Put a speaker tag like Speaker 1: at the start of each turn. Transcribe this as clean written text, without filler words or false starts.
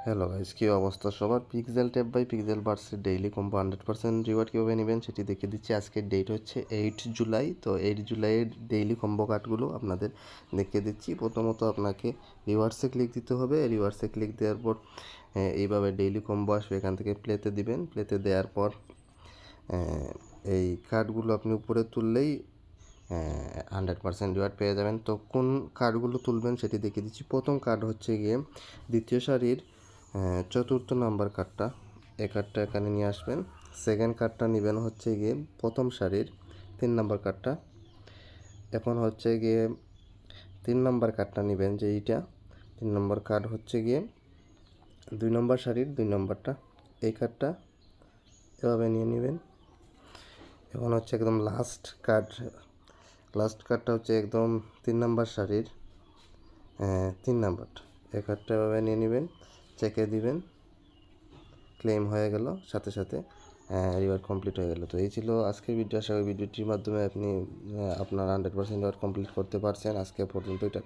Speaker 1: Hello guys, কী অবস্থা সবার? পিক্সেল ট্যাপ বাই পিক্সেল বার্সের ডেইলি কম্বো 100% রিওয়ার্ড কীভাবে নেবেন সেটি দেখিয়ে দিচ্ছি। আজকের ডেট হচ্ছে 8 জুলাই। তো 8 জুলাইয়ের ডেইলি কম্বো কার্ডগুলো আপনাদের দেখিয়ে দিচ্ছি। প্রথমত আপনাকে রিওয়ার্ডসে ক্লিক দিতে হবে। রিওয়ার্ডসে ক্লিক দেওয়ার পর এইভাবে ডেইলি কম্বো আসবে, এখান থেকে প্লেতে দিবেন। প্লেতে দেওয়ার পর এই কার্ডগুলো আপনি উপরে তুললেই 100% রিওয়ার্ড পেয়ে যাবেন। তো কোন কার্ডগুলো তুলবেন সেটি দেখিয়ে দিচ্ছি। প্রথম কার্ড হচ্ছে গিয়ে দ্বিতীয় সারির চতুর্থ নাম্বার কার্ডটা, এই কার্ডটা এখানে নিয়ে আসবেন। সেকেন্ড কার্ডটা নেবেন হচ্ছে গিয়ে প্রথম সারির 3 নাম্বার কার্ডটা। এখন হচ্ছে গিয়ে 3 নাম্বার কার্ডটা নেবেন, যে এইটা 3 নম্বর কার্ড হচ্ছে গিয়ে 2 নম্বর সারির 2 নম্বরটা, এই কার্ডটা এভাবে নিয়ে নেবেন। এখন হচ্ছে একদম লাস্ট কার্ডটা হচ্ছে একদম 3 নাম্বার সারির 3 নাম্বারটা, এই কার্ডটা এভাবে নিয়ে নেবেন, চেকে দিবেন, ক্লেম হয়ে গেল, সাথে সাথে রিওয়ার্ড কমপ্লিট হয়ে গেল। তো এই ছিল আজকের ভিডিও। আশা করি ভিডিওটির মাধ্যমে আপনি আপনার 100% রিওয়ার্ড কমপ্লিট করতে পারছেন। আজকে পর্যন্ত এটা।